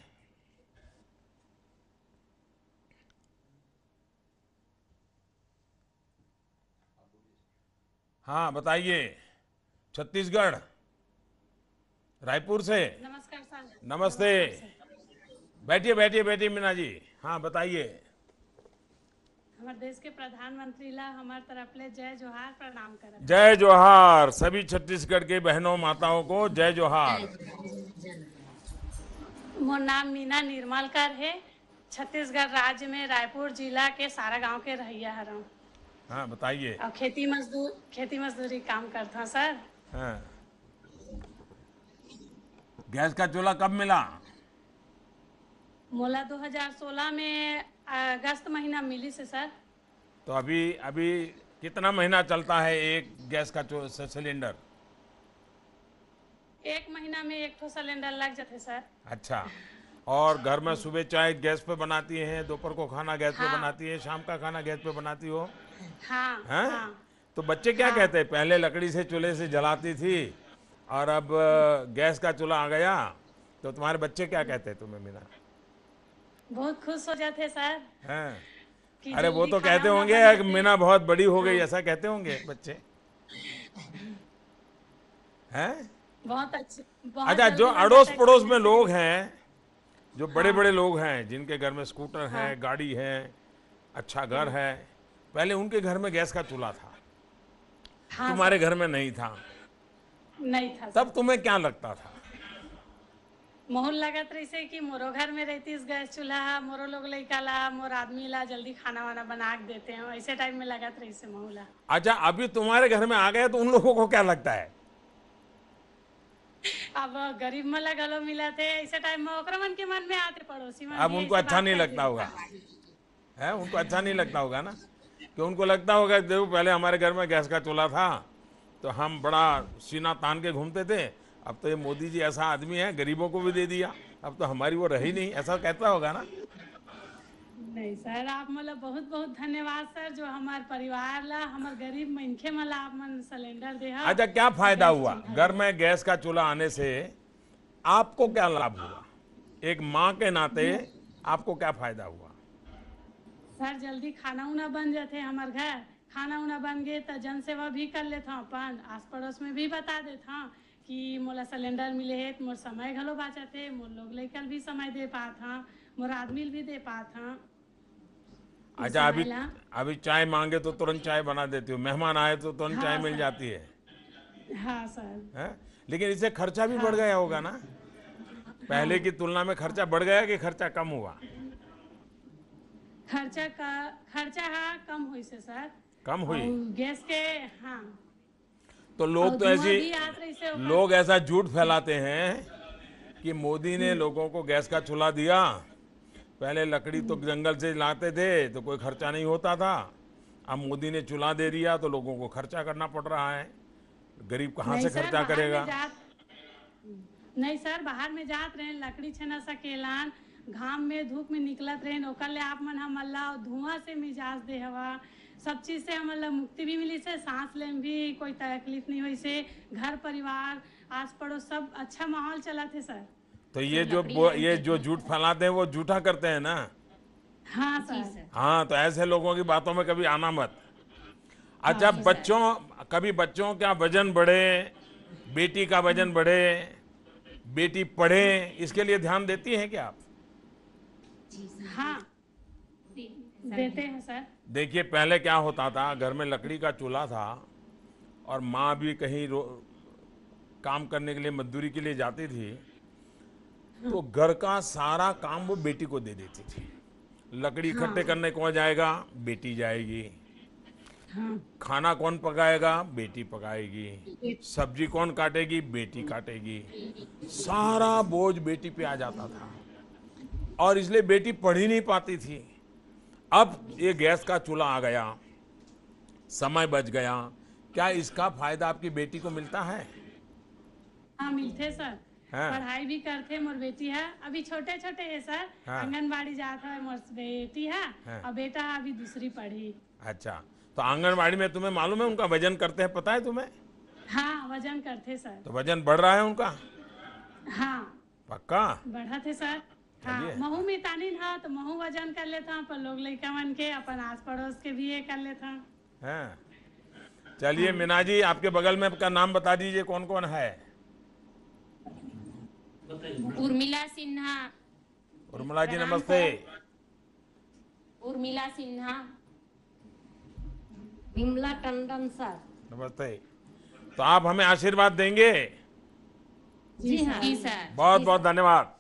हाँ बताइए। छत्तीसगढ़, रायपुर से। नमस्कार सर। नमस्ते। बैठिए बैठिए बैठिए मीना जी। हाँ बताइए। हमारे देश के प्रधानमंत्री ला हमार तरफ ले जय जोहार प्रणाम करत। जय जोहार सभी छत्तीसगढ़ के बहनों माताओं को, जय जोहार। मोर नाम मीना निर्मलकर है। छत्तीसगढ़ राज्य में रायपुर जिला के सारा गांव के रहिया हरम। हाँ बताइए। और खेती मजदूरी काम करता हूँ सर। हाँ। गैस का चूल्हा कब मिला? मोला 2016 में अगस्त महीना मिली से सर। तो अभी कितना महीना चलता है एक गैस का सिलेंडर? एक महीना में एक ठो सिलेंडर लग जाते सर। अच्छा। और घर में सुबह चाय गैस पे बनाती हैं, दोपहर को खाना गैस पे बनाती है, शाम का खाना गैस पे बनाती हो? हाँ, हैं? हाँ। तो बच्चे क्या कहते हैं? पहले लकड़ी से चूल्हे से जलाती थी और अब गैस का चूल्हा आ गया, तो तुम्हारे बच्चे क्या कहते हैं तुम्हें मीना? बहुत खुश हो जाते सर। हैं? कि अरे वो जल्दी तो खाना कहते वाना होंगे बनाते। कि मीना बहुत बड़ी हो गई, ऐसा कहते होंगे बच्चे। हैं? बहुत अच्छे। बहुत अच्छा, जल्दी जो बन अड़ोस जाता है पड़ोस खाने में से। लोग हैं, जो बड़े बड़े लोग हैं जिनके घर में स्कूटर है, गाड़ी है, अच्छा घर है, पहले उनके घर में गैस का चूल्हा था, हाँ तुम्हारे घर में नहीं था, नहीं था तब तुम्हें क्या लगता था? मोहन लगत रही से कि मोरो घर में रहती इस गैस चूल्हा, मोरो लोग लइका ला, मोर आदमी ला जल्दी खाना वाना बना के देते हैं, ऐसे टाइम में लगत रही से मोहला। अच्छा, अभी तुम्हारे घर में आ गए तो उन लोगों को क्या लगता है? अब गरीब मला गलो मिला थे, ऐसे टाइम में ओकरा मन के मन में आते पड़ोसी मन अब भी उनको ऐसे अच्छा बात नहीं करते लगता हैं। होगा, है? उनको अच्छा नहीं लगता होगा ना, कि उनको लगता होगा देखो पहले हमारे घर में गैस का चूल्हा था तो हम बड़ा सीना तान के घूमते थे, अब तो ये मोदी जी ऐसा आदमी है, गरीबों को भी दे दिया, अब तो हमारी वो रही नहीं, ऐसा कहता होगा ना? नहीं सर, आप मतलब बहुत बहुत धन्यवाद सर, जो हमार परिवार ला, हमार गरीब मनखे मला आप मन सिलेंडर दे। अच्छा, क्या फायदा हुआ घर में गैस का चूल्हा आने से? आपको क्या लाभ हुआ? एक माँ के नाते आपको क्या फायदा हुआ? सर जल्दी खाना उना बन जाते हमार घर, खाना उना बन गए तो जन सेवा भी कर लेता हूँ, अपन आस पड़ोस में भी बता देता हूँ कि मोला सिलेंडर मिले है, तो मोर समय घलो बचाते, मोर लोग लेकर भी समय दे पाता, मोर आदमी भी दे पाता। अच्छा, अभी चाय मांगे तो तुरंत चाय बना देती हो, मेहमान आए तो तुरंत चाय मिल जाती है? हाँ सर। है? लेकिन इससे खर्चा भी बढ़ गया होगा ना? पहले की तुलना में खर्चा बढ़ गया कि खर्चा कम हुआ? खर्चा हाँ कम हुई से सर। कम हुई? और गैस के हाँ। तो लोग और तो धुआं भी आत रही से ऊपर। लोग ऐसा झूठ फैलाते हैं कि मोदी ने लोगों को गैस का चूल्हा दिया, पहले लकड़ी तो जंगल से लाते थे तो कोई खर्चा नहीं होता था, अब मोदी ने चूल्हा दे दिया तो लोगों को खर्चा करना पड़ रहा है, गरीब कहाँ से खर्चा करेगा? नहीं सर, बाहर में जात रहे, लकड़ी छना सकेलान, घाम में धूप में निकलत रहे, ओकर ले आप मन हम अल्लाह धुआं से मिजाज दे हवा, सब चीज से हम अल्लाह मुक्ति भी मिली से, सांस ले में भी कोई तकलीफ नहीं हुई से, घर परिवार आस पड़ोस सब अच्छा माहौल चला थे सर। तो ये जो झूठ फैलाते हैं वो झूठा करते हैं ना? हाँ सर। हाँ, तो ऐसे लोगों की बातों में कभी आना मत। अच्छा, कभी बच्चों का वजन बढ़े, बेटी का वजन बढ़े, बेटी पढ़े, इसके लिए ध्यान देती हैं क्या आप? हाँ देते हैं सर। देखिए, पहले क्या होता था, घर में लकड़ी का चूल्हा था और माँ भी कहीं काम करने के लिए, मजदूरी के लिए जाती थी, तो घर का सारा काम वो बेटी को दे देती थी। लकड़ी इकट्ठे करने कौन जाएगा? बेटी जाएगी। खाना कौन पकाएगा? बेटी पकाएगी। सब्जी कौन काटेगी? बेटी काटेगी। सारा बोझ बेटी पे आ जाता था और इसलिए बेटी पढ़ ही नहीं पाती थी। अब ये गैस का चूल्हा आ गया, समय बच गया, क्या इसका फायदा आपकी बेटी को मिलता है? हाँ मिलते सर। हाँ। पढ़ाई भी करते। मोर बेटी है अभी छोटे छोटे है सर। हाँ। आंगनबाड़ी जाता है मोर बेटी है। हाँ। और बेटा अभी दूसरी पढ़ी। अच्छा, तो आंगनबाड़ी में तुम्हें मालूम है उनका वजन करते हैं, पता है तुम्हें? हाँ वजन करते सर। तो वजन बढ़ रहा है उनका? हाँ पक्का? बढ़ा थे सर। हाँ चलिए। महू में तानी था तो महू वजन कर लेता पर लोग लड़का मन के अपन आस पड़ोस के भी ये कर लेता। हैं? चलिए मीना जी, आपके बगल में का नाम बता दीजिए कौन कौन है? उर्मिला सिन्हा। उर्मिला जी नमस्ते। उर्मिला सिन्हा। विमला टंडन सर। नमस्ते। तो आप हमें आशीर्वाद देंगे? जी हाँ जी सर। बहुत बहुत धन्यवाद।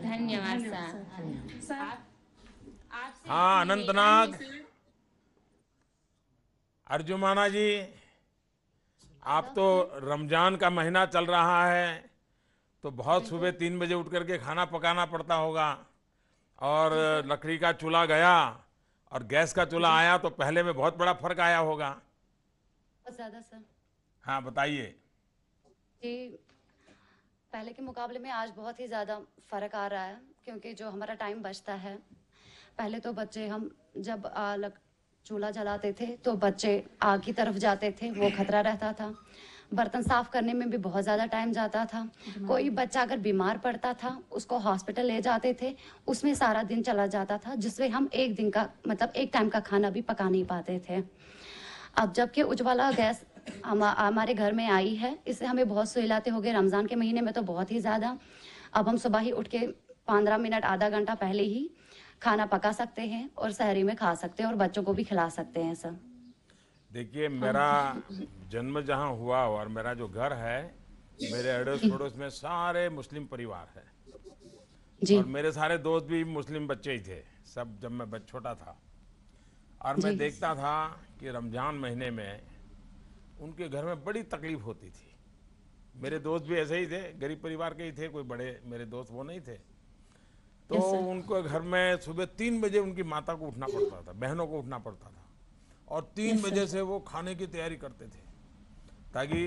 धन्यवाद सर। सर आपसे हाँ एक अनंतनाग, निवेदन है, सर। अर्जुमाना जी, आप तो रमजान का महीना चल रहा है तो बहुत सुबह 3 बजे उठ करके खाना पकाना पड़ता होगा, और लकड़ी का चूल्हा गया और गैस का चूल्हा आया तो पहले में बहुत बड़ा फर्क आया होगा। बहुत ज़्यादा सर। हाँ बताइए। जी पहले के मुकाबले में आज बहुत ही ज़्यादा फ़र्क आ रहा है, क्योंकि जो हमारा टाइम बचता है, पहले तो बच्चे हम जब चूल्हा जलाते थे तो बच्चे आग की तरफ जाते थे, वो खतरा रहता था। बर्तन साफ करने में भी बहुत ज़्यादा टाइम जाता था। कोई बच्चा अगर बीमार पड़ता था उसको हॉस्पिटल ले जाते थे, उसमें सारा दिन चला जाता था, जिसमें हम एक दिन का मतलब एक टाइम का खाना भी पका नहीं पाते थे। अब जबकि उज्ज्वला गैस हमारे घर में आई है, इससे हमें बहुत सहूलियतें हो गई। रमज़ान के महीने में तो बहुत ही ज़्यादा। अब हम सुबह ही उठ के 15 मिनट आधा घंटा पहले ही खाना पका सकते हैं और सहरी में खा सकते हैं और बच्चों को भी खिला सकते हैं सर। देखिए मेरा जन्म जहाँ हुआ और मेरा जो घर है, मेरे अड़ोस पड़ोस में सारे मुस्लिम परिवार है जी। और मेरे सारे दोस्त भी मुस्लिम बच्चे ही थे सब, जब मैं छोटा था। और मैं देखता था कि रमजान महीने में उनके घर में बड़ी तकलीफ होती थी। मेरे दोस्त भी ऐसे ही थे, गरीब परिवार के ही थे, कोई बड़े मेरे दोस्त वो नहीं थे। तो उनको घर में सुबह 3 बजे उनकी माता को उठना पड़ता था, बहनों को उठना पड़ता था, और 3 बजे से वो खाने की तैयारी करते थे ताकि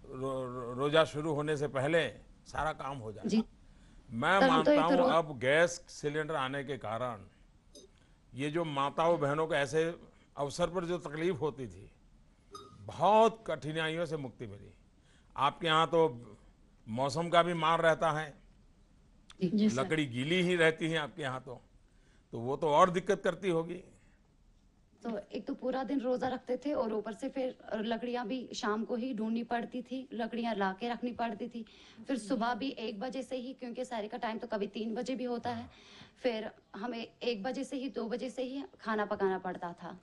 रोजा शुरू होने से पहले सारा काम हो जाए। मैं मानता हूँ अब गैस सिलेंडर आने के कारण ये जो माताओं बहनों को ऐसे अवसर पर जो तकलीफ होती थी, बहुत कठिनाइयों से मुक्ति मिली। आपके यहाँ तो मौसम का भी मार रहता है, लकड़ी गीली ही रहती है आपके यहाँ, तो वो तो और दिक्कत करती होगी। तो एक तो पूरा दिन रोजा रखते थे और ऊपर से फिर लकड़ियां भी शाम को ही ढूंढनी पड़ती थी, लकड़ियां ला के रखनी पड़ती थी। फिर सुबह भी 1 बजे से ही, क्योंकि सहरी का टाइम तो कभी 3 बजे भी होता है, फिर हमें 1 बजे से ही 2 बजे से ही खाना पकाना पड़ता था।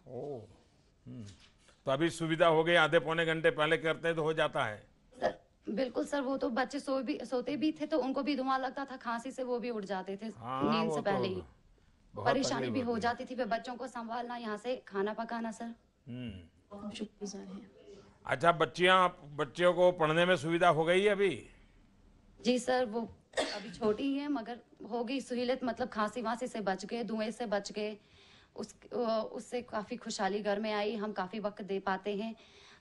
तो अभी सुविधा हो गई, आधे पौने घंटे पहले करते तो हो जाता है। बिल्कुल सर, वो तो बच्चे सोते भी थे तो उनको भी धुआं लगता था, खांसी से वो भी उठ जाते थे नींद से पहले ही। परेशानी भी हो जाती थी, फिर बच्चों को संभालना, यहाँ से खाना पकाना सर। शुक्रगुजार हैं। अच्छा, बच्चियों को पढ़ने में सुविधा हो गई है अभी? जी सर, वो अभी छोटी ही है मगर हो गई सहूलियत, मतलब खांसी वासी से बच गए, धुएं से बच गए, उससे काफी खुशहाली घर में आई। हम काफी वक्त दे पाते हैं,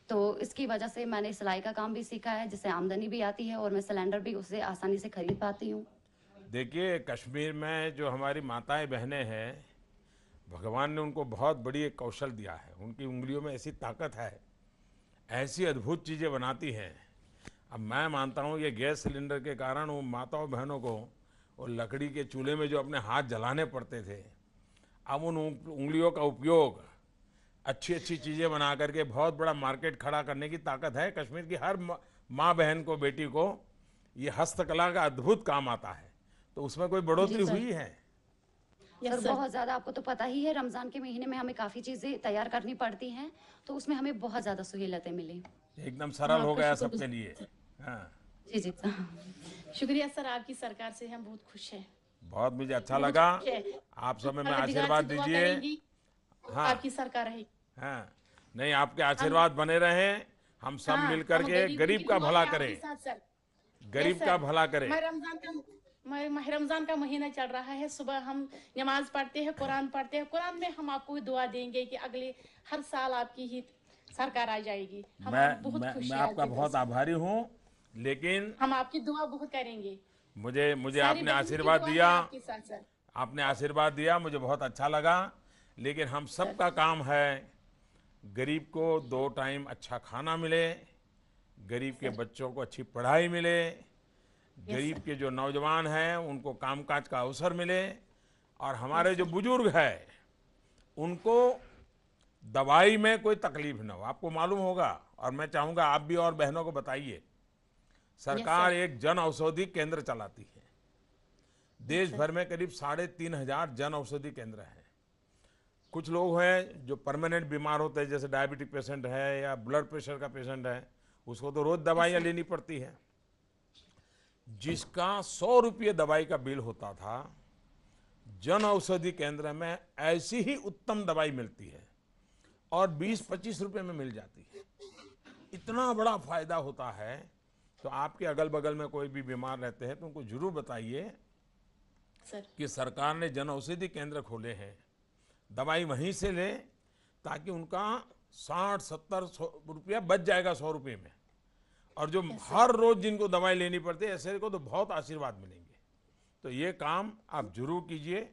तो इसकी वजह से मैंने सिलाई का काम भी सीखा है, जिससे आमदनी भी आती है और मैं सिलेंडर भी उससे आसानी से खरीद पाती हूँ। देखिए कश्मीर में जो हमारी माताएं बहनें हैं, भगवान ने उनको बहुत बड़ी एक कौशल दिया है। उनकी उंगलियों में ऐसी ताकत है, ऐसी अद्भुत चीज़ें बनाती हैं। अब मैं मानता हूँ ये गैस सिलेंडर के कारण वो माताओं बहनों को और लकड़ी के चूल्हे में जो अपने हाथ जलाने पड़ते थे, अब उन उंगलियों का उपयोग अच्छी अच्छी चीज़ें बना करके बहुत बड़ा मार्केट खड़ा करने की ताकत है। कश्मीर की हर माँ बहन को, बेटी को ये हस्तकला का अद्भुत काम आता है, तो उसमें कोई बढ़ोतरी हुई है? सर बहुत ज़्यादा, आपको तो पता ही है रमज़ान के महीने में हमें काफ़ी चीज़ें तैयार करनी पड़ती हैं, तो उसमें हमें बहुत ज़्यादा सहूलियतें मिली। एकदम सरल हो गया सबके लिए। हाँ जी जी शुक्रिया सर, आपकी सरकार से हम बहुत खुश हैं। बहुत मुझे अच्छा लगा। आप सब में आशीर्वाद दीजिए। हाँ, आपकी सरकार रहे। हाँ, नहीं आपके आशीर्वाद बने रहे, हम सब मिल करके गरीब का भला करें, गरीब का भला करें। रमजान का महीना चल रहा है, सुबह हम नमाज पढ़ते हैं, कुरान पढ़ते हैं, कुरान में हम आपको दुआ देंगे कि अगले हर साल आपकी ही सरकार आ जाएगी। मैं आपका बहुत आभारी हूँ लेकिन हम आपकी दुआ बहुत करेंगे। मुझे सारी आपने बहनों की आशीर्वाद दुआ है दिया, आपके साथ सर। आपने आशीर्वाद दिया, मुझे बहुत अच्छा लगा। लेकिन हम सबका काम है गरीब को 2 टाइम अच्छा खाना मिले, गरीब के बच्चों को अच्छी पढ़ाई मिले, गरीब के जो नौजवान हैं उनको कामकाज का अवसर मिले, और हमारे जो बुजुर्ग हैं उनको दवाई में कोई तकलीफ ना हो। आपको मालूम होगा, और मैं चाहूँगा आप भी और बहनों को बताइए, सरकार एक जन औषधि केंद्र चलाती है। देश भर में करीब 3,500 जन औषधि केंद्र हैं। कुछ लोग हैं जो परमानेंट बीमार होते हैं, जैसे डायबिटिक पेशेंट है या ब्लड प्रेशर का पेशेंट है, उसको तो रोज दवाइयाँ लेनी पड़ती है। जिसका 100 रुपये दवाई का बिल होता था, जन औषधि केंद्र में ऐसी ही उत्तम दवाई मिलती है और 20-25 रुपये में मिल जाती है। इतना बड़ा फायदा होता है। तो आपके अगल बगल में कोई भी बीमार रहते हैं तो उनको जरूर बताइए कि सरकार ने जन औषधि केंद्र खोले हैं, दवाई वहीं से ले, ताकि उनका 60-70 रुपया बच जाएगा 100 रुपये में। और जो हर रोज जिनको दवाई लेनी पड़ती है, ऐसे को तो बहुत आशीर्वाद मिलेंगे। तो ये काम आप जरूर कीजिए।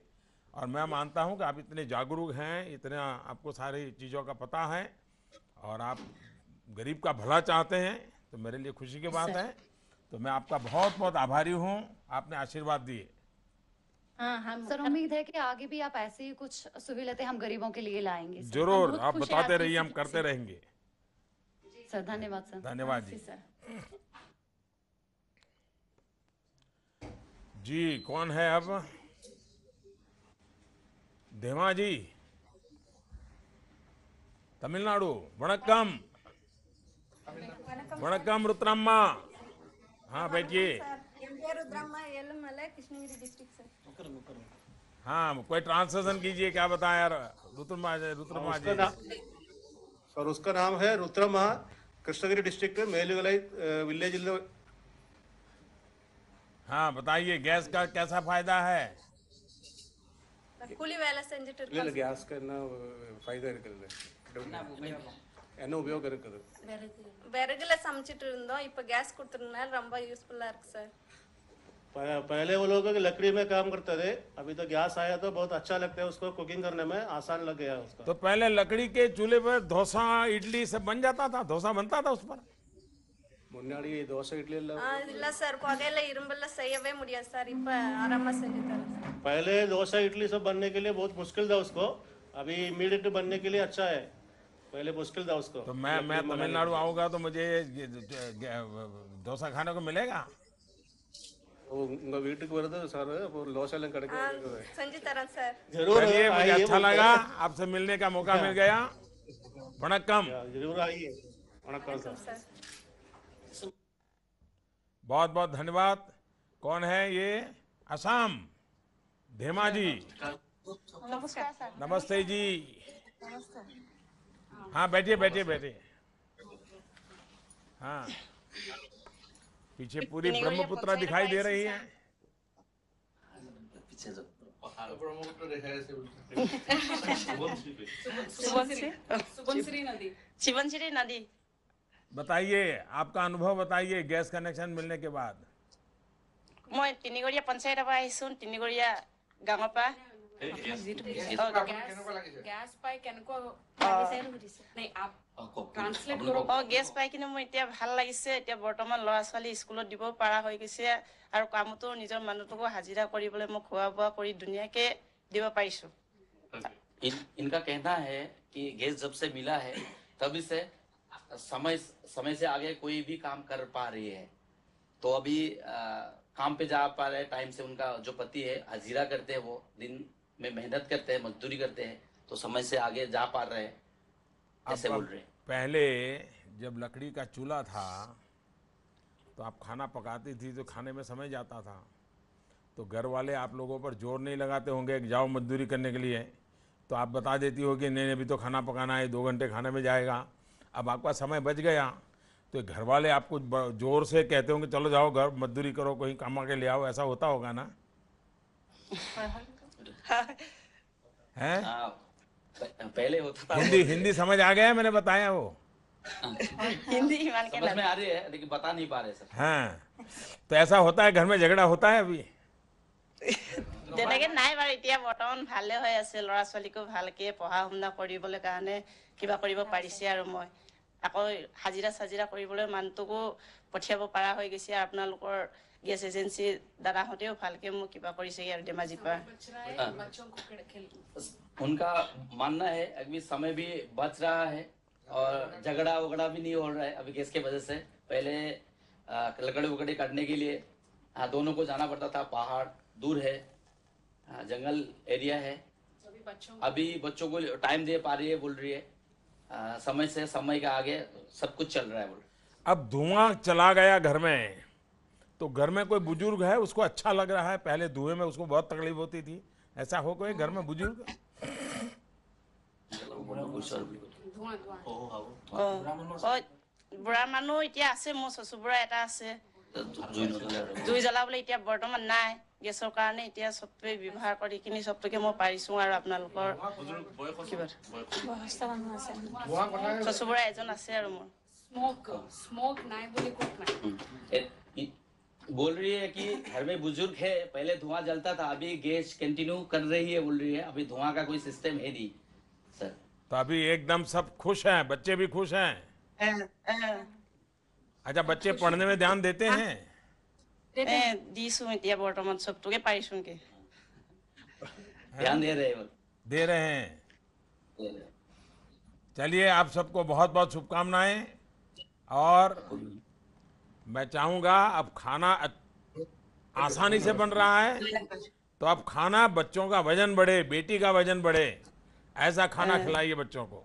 और मैं मानता हूं कि आप इतने जागरूक हैं, इतना आपको सारी चीज़ों का पता है और आप गरीब का भला चाहते हैं, तो मेरे लिए खुशी की बात है। तो मैं आपका बहुत बहुत आभारी हूं, आपने आशीर्वाद दिए। हम सर उम्मीद है कि आगे भी आप ऐसी ही कुछ सहूलियतें हम गरीबों के लिए लाएंगे सर। जरूर, आप बताते रहिए, हम करते रहेंगे। सर धन्यवाद सर। धन्यवाद जी। जी कौन है अब? धेमा जी, तमिलनाडु। वणक्कम वणक्कम रुद्रम्मा। हाँ बैठिए। हाँ कोई ट्रांसलेशन कीजिए, क्या बताया यार रुद्रमा जी? सर उसका नाम है रुद्रमा, कृष्णगिरी डिस्ट्रिक्ट मेलुगलाई विलेज। हाँ बताइए, गैस का कैसा फायदा है? கூலி வேலை செஞ்சுட்டு இல்ல இல்ல கேஸ்க்கு என்ன ஃபைதா இருக்குது, என்ன உபயோகம் இருக்குது? விறகுல சமைச்சிட்டு இருந்தோம், இப்போ கேஸ் கொடுத்ததுனால ரொம்ப யூஸ்फुल இருக்கு சார்। पहले वो लोग लकड़ी में काम करते थे, अभी तो गैस आया तो बहुत अच्छा लगता है, उसको कुकिंग करने में आसान लग गया उसका। तो पहले लकड़ी के चूल्हे पर डोसा इडली सब बन जाता था, डोसा बनता था उस पर। முன்னாடி தோசை இட்லி இல்ல சார், புகையில இரும்புல செய்யவே முடியாது சார், இப்போ ஆராமா செஞ்சு தரேன்। पहले डोसा इडली सब बनने के लिए बहुत मुश्किल था उसको, अभी इमीडिएट बनने के लिए अच्छा है, पहले मुश्किल था उसको। तो मैं तमिलनाडु आऊंगा तो मुझे डोसा खाने को मिलेगा? उंगा வீட்டுக்கு வருது சார், அப்போ தோசை எல்லாம் கிடைக்கும், செஞ்சு தரேன் சார்। जरूर मुझे अच्छा लगा, आपसे मिलने का मौका मिल गया। वणक्कम। जरूर आइए। वणक्कम सर। बहुत बहुत धन्यवाद। कौन है ये? असम, धेमा जी। नमस्कार सर। नमस्ते जी। हाँ बैठिए बैठिए बैठिए। हाँ पीछे पूरी ब्रह्मपुत्रा दिखाई दे रही है। सुबनश्री नदी। बताइए आपका अनुभव बताइए गैस कनेक्शन मिलने के बाद। मैं तिनिगरिया पंचायत आइसुन तिनिगरिया गाँव पा गैस पाई केनको नहीं आप ट्रांसलेट करो गैस पाई किने মই এতিয়া ভাল লাগিছে এতিয়া বৰ্তমান ল'ৰা ছোৱালী স্কুলত দিব পাৰা হৈ গৈছে আৰু কামতো নিজৰ মানুহটোকো হাজিৰা কৰিবলৈ মই খোৱা বোৱা কৰি দুনিয়াকে দিব পাৰিছো। इनका कहना है कि गैस जब से मिला है तभी से समय से आगे कोई भी काम कर पा रही है, तो अभी काम पे जा पा रहे टाइम से। उनका जो पति है हाजिरा करते हैं, वो दिन में मेहनत करते हैं, मजदूरी करते हैं, तो समय से आगे जा पा रहे हैं, ऐसे बोल रहे हैं। पहले जब लकड़ी का चूल्हा था तो आप खाना पकाती थी तो खाने में समय जाता था, तो घर वाले आप लोगों पर जोर नहीं लगाते होंगे कि जाओ मजदूरी करने के लिए, तो आप बता देती हो कि नहीं अभी तो खाना पकाना है, 2 घंटे खाने में जाएगा। अब आपका समय बच गया तो घर वाले आपको जोर से कहते होंगे चलो जाओ घर मजदूरी करो, कहीं कमा के ले आओ, ऐसा होता होगा ना? हैं? पहले होता था। हिंदी समझ आ गया? मैंने बताया वो हिंदी ईमान के समझ में आ रही है लेकिन बता नहीं पा रहे सर। हाँ, तो ऐसा होता है, घर में झगड़ा होता है अभी? তেনেকে নাই বাৰু, এতিয়া বৰ্তমান ভালে হৈ আছে। ল'ৰা ছোৱালীকো ভালকে পঢ়া শুনা কৰিবলৈ কাৰণে কিবা কৰিব পাৰিছে আৰু মই আকৌ হাজিৰা চাজিৰা কৰিবলৈ মানুহটোকো পঠিয়াব পৰা হৈ গৈছে। আৰু আপোনালোকৰ গেছ এজেঞ্চি দাদাহঁতেও ভালকে মোক কিবা কৰিছে আৰু ধেমাজিৰ পৰা। उनका मानना है अभी समय भी बच रहा है और झगड़ा वगड़ा भी नहीं हो रहा है अभी गैस के वजह से। पहले लकड़ी वकड़ी काटने के लिए दोनों को जाना पड़ता था, पहाड़ दूर है, जंगल एरिया है। अभी बच्चों को टाइम दे पा रही है, बोल रही है समय से समय के आगे सब कुछ चल रहा है बोल। अब धुआं चला गया घर में, तो घर में कोई बुजुर्ग है उसको अच्छा लग रहा है, पहले धुएं में उसको बहुत तकलीफ होती थी, ऐसा हो कोई घर में बुजुर्ग? বুঢ়া মানুহ এতিয়া আছে, মোৰ শ্বশুৰ বুঢ়া এটা আছে। জুই জ্বলাবলৈ এতিয়া বৰ্তমান নাই, গেছৰ কাৰণে এতিয়া চবে ব্যৱহাৰ কৰি কিনি চবটোকে মই পাৰিছো। আৰু আপোনালোকৰ শ্বশুৰ বুঢ়া এজন আছে আৰু মোৰ। स्मोक नहीं बोले कुछ नहीं। बोल रही है कि घर में बुजुर्ग है, पहले धुआं जलता था, अभी गैस कंटिन्यू कर रही है, बोल रही है अभी धुआं का कोई सिस्टम है नहीं सर। तो अभी एकदम सब खुश हैं, बच्चे भी खुश हैं? अच्छा, बच्चे पढ़ने में ध्यान देते हैं? দিছো এতিয়া বৰ্তমান চবটোকে পাৰিছো কি ध्यान दे रहे हैं। दे रहे हैं। चलिए, आप सबको बहुत बहुत शुभकामनाएं। और मैं चाहूंगा, अब खाना आसानी से बन रहा है, तो अब खाना बच्चों का वजन बढ़े, बेटी का वजन बढ़े, ऐसा खाना खिलाइए बच्चों को।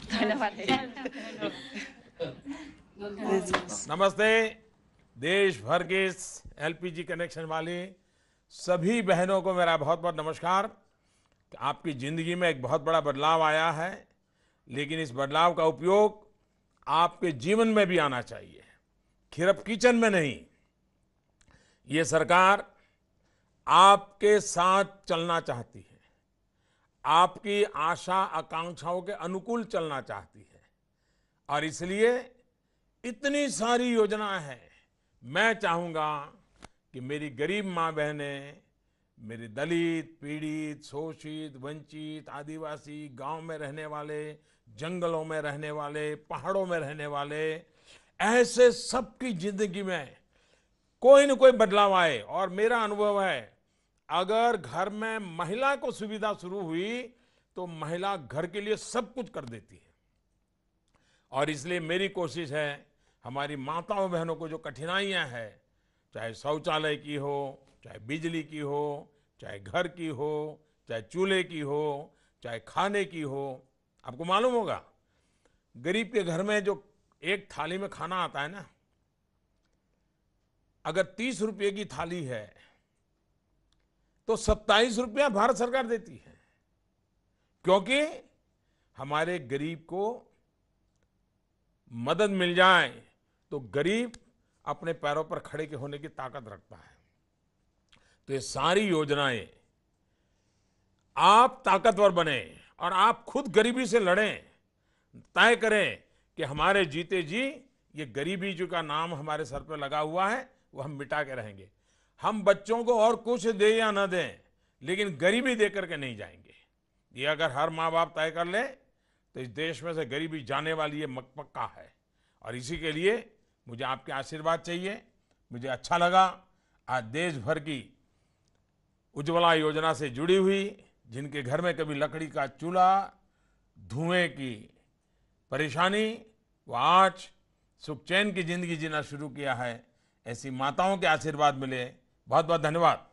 धन्यवाद। नमस्ते। देश भर के एलपीजी कनेक्शन वाली सभी बहनों को मेरा बहुत बहुत नमस्कार। आपकी जिंदगी में एक बहुत बड़ा बदलाव आया है, लेकिन इस बदलाव का उपयोग आपके जीवन में भी आना चाहिए, सिर्फ किचन में नहीं। ये सरकार आपके साथ चलना चाहती है, आपकी आशा आकांक्षाओं के अनुकूल चलना चाहती है, और इसलिए इतनी सारी योजनाएं हैं। मैं चाहूंगा कि मेरी गरीब माँ बहनें, मेरे दलित, पीड़ित, शोषित, वंचित, आदिवासी, गांव में रहने वाले, जंगलों में रहने वाले, पहाड़ों में रहने वाले, ऐसे सबकी जिंदगी में कोई न कोई बदलाव आए। और मेरा अनुभव है, अगर घर में महिला को सुविधा शुरू हुई तो महिला घर के लिए सब कुछ कर देती है। और इसलिए मेरी कोशिश है, हमारी माताओं बहनों को जो कठिनाइयां हैं, चाहे शौचालय की हो, चाहे बिजली की हो, चाहे घर की हो, चाहे चूल्हे की हो, चाहे खाने की हो। आपको मालूम होगा, गरीब के घर में जो एक थाली में खाना आता है ना, अगर 30 रुपये की थाली है तो 27 रुपया भारत सरकार देती है, क्योंकि हमारे गरीब को मदद मिल जाए तो गरीब अपने पैरों पर खड़े के होने की ताकत रखता है। तो ये सारी योजनाएं, आप ताकतवर बने और आप खुद गरीबी से लड़ें, तय करें कि हमारे जीते जी ये गरीबी जो का नाम हमारे सर पर लगा हुआ है वो हम मिटा के रहेंगे। हम बच्चों को और कुछ दे या ना दें, लेकिन गरीबी दे करके नहीं जाएंगे। ये अगर हर माँ बाप तय कर ले तो इस देश में से गरीबी जाने वाली ये पक्का है। और इसी के लिए मुझे आपके आशीर्वाद चाहिए। मुझे अच्छा लगा आज देश भर की उज्ज्वला योजना से जुड़ी हुई, जिनके घर में कभी लकड़ी का चूल्हा, धुएं की परेशानी, वो आज सुख चैन की जिंदगी जीना शुरू किया है। ऐसी माताओं के आशीर्वाद मिले। बहुत बहुत धन्यवाद।